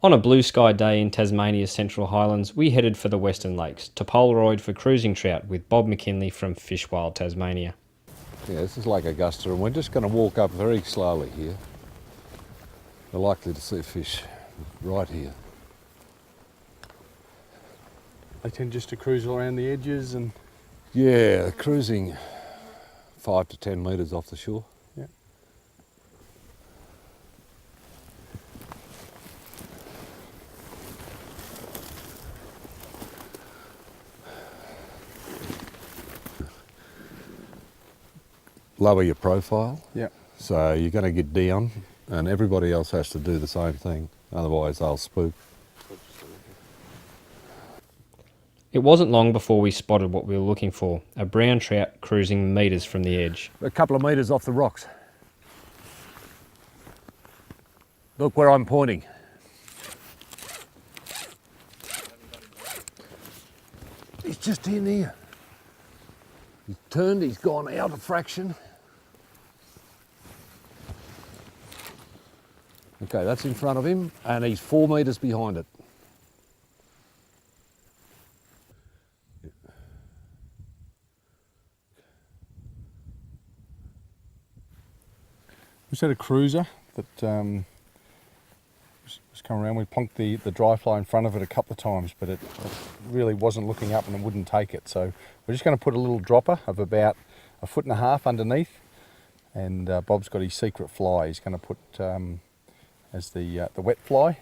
On a blue sky day in Tasmania's Central Highlands, we headed for the Western Lakes to Polaroid for cruising trout with Bob McKinley from Fish Wild Tasmania. Yeah, this is Lake Augusta, and we're just going to walk up very slowly here. We're likely to see fish right here. They tend just to cruise around the edges and... Yeah, cruising 5 to 10 metres off the shore. Yeah. Lower your profile. Yeah. So you're going to get down, and everybody else has to do the same thing, otherwise they'll spook. It wasn't long before we spotted what we were looking for, a brown trout cruising metres from the edge. A couple of metres off the rocks. Look where I'm pointing. He's just in here. He's turned, he's gone out a fraction. Okay, that's in front of him, and he's 4 metres behind it. We had a cruiser that was coming around. We plonked the dry fly in front of it a couple of times, but it really wasn't looking up and it wouldn't take it. So we're just going to put a little dropper of about 1.5 foot underneath, and Bob's got his secret fly. He's going to put as the wet fly.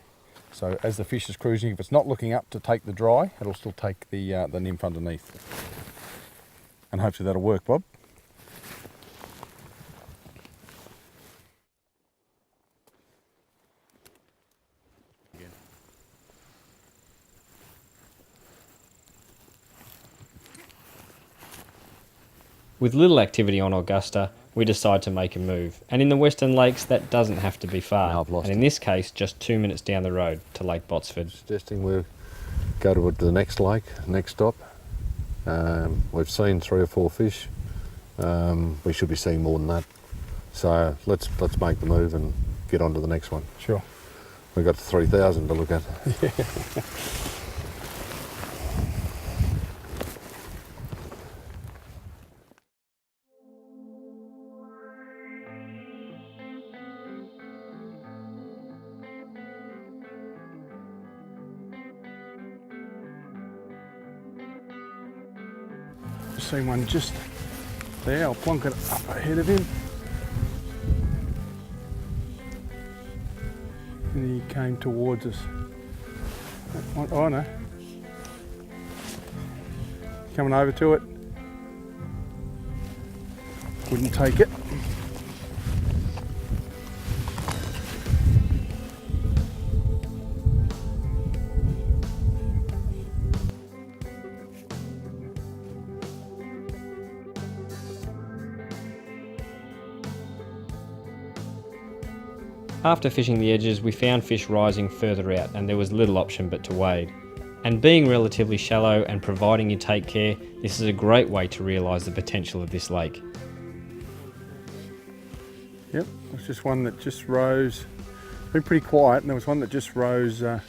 So as the fish is cruising, if it's not looking up to take the dry, it'll still take the nymph underneath. And hopefully that'll work, Bob. With little activity on Augusta, we decide to make a move. And in the Western Lakes, that doesn't have to be far. No, I've lost and in this case, just 2 minutes down the road to Lake Botsford. Suggesting we go to the next lake, next stop. We've seen 3 or 4 fish. We should be seeing more than that. So let's make the move and get on to the next one. Sure. We've got 3,000 to look at. Seen one just there. I'll plonk it up ahead of him. And he came towards us. Oh no. Coming over to it. Wouldn't take it. After fishing the edges, we found fish rising further out and there was little option but to wade. And being relatively shallow and providing you take care, this is a great way to realise the potential of this lake. Yep, there's just one that just rose. Been pretty quiet, and there was one that just rose at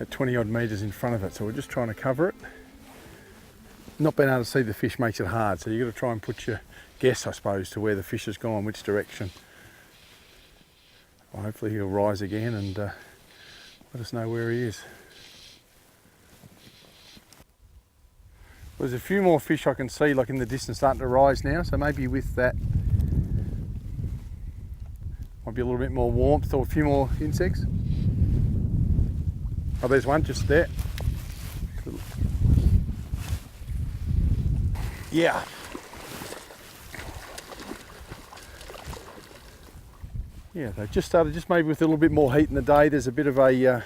20 odd metres in front of it, so we're just trying to cover it. Not being able to see the fish makes it hard, so you've got to try and put your guess, I suppose, to where the fish has gone, which direction. Well, hopefully he'll rise again and let us know where he is. There's a few more fish I can see, like in the distance, starting to rise now, so maybe with that might be a little bit more warmth or a few more insects. Oh, there's one just there. Yeah. Yeah, they've just started, just maybe with a little bit more heat in the day. There's a bit of a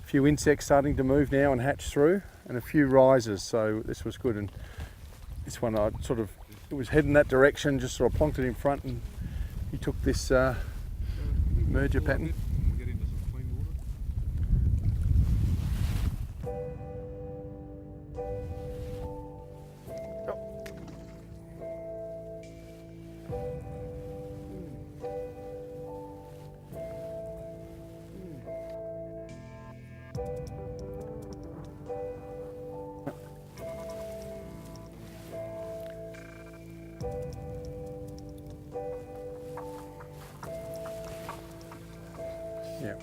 few insects starting to move now and hatch through, and a few risers, so this was good. And this one, I sort of, it was heading that direction, just sort of plonked it in front, and he took this merger pattern. Yeah.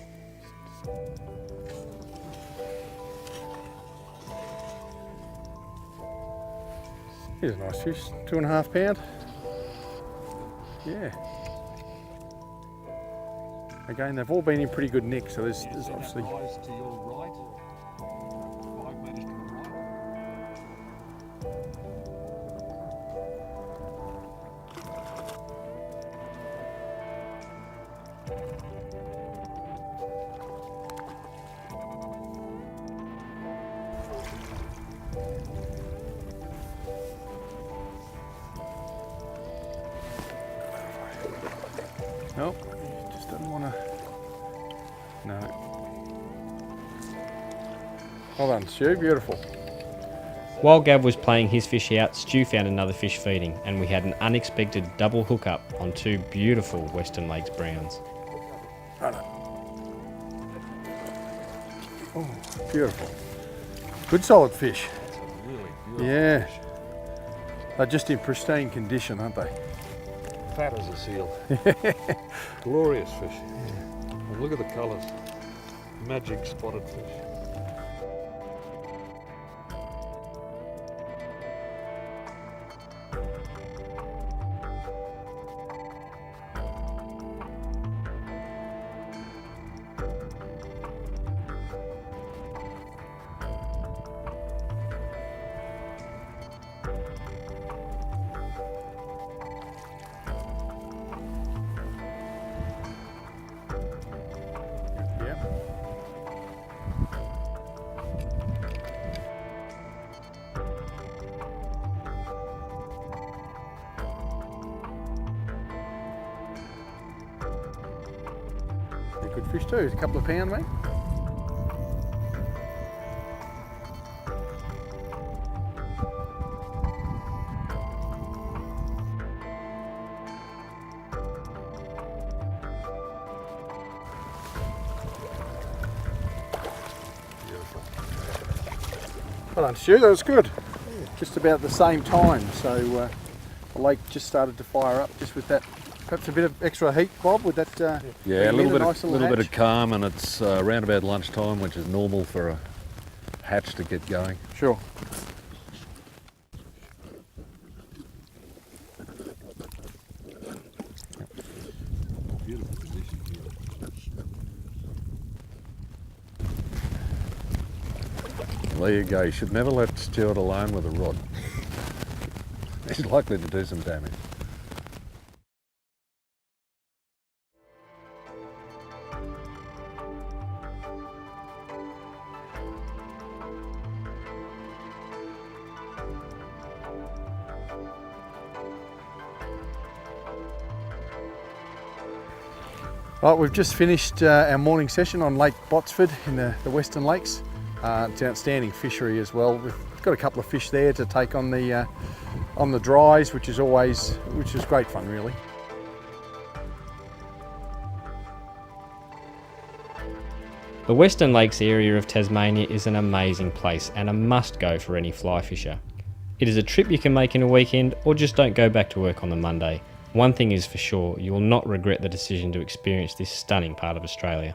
Here's a nice fish, 2.5 pound. Yeah. Again, they've all been in pretty good nick, so there's obviously. Eyes to your right, 5 metres to the right. Nope, just doesn't want to. No. Well done, Stu, beautiful. While Gav was playing his fish out, Stu found another fish feeding, and we had an unexpected double hookup on 2 beautiful Western Lakes browns. Oh, beautiful. Good solid fish. That's a really beautiful Yeah. fish. They're just in pristine condition, aren't they? Fat as a seal. Glorious fish. And look at the colours. Magic spotted fish. They're good fish too. A couple of pound, mate. Well done, Stu. That was good. Just about the same time. So the lake just started to fire up just with that. Perhaps a bit of extra heat, Bob, with that. Yeah, a little nice bit hatch. of calm, and it's around about lunchtime, which is normal for a hatch to get going. Sure. Beautiful position here. There you go. You should never let Stuart alone with a rod. He's likely to do some damage. Right, we've just finished our morning session on Lake Botsford in the Western Lakes. It's an outstanding fishery as well. We've got a couple of fish there to take on the dries, which is great fun, really. The Western Lakes area of Tasmania is an amazing place and a must go for any fly fisher. It is a trip you can make in a weekend, or just don't go back to work on the Monday. One thing is for sure, you will not regret the decision to experience this stunning part of Australia.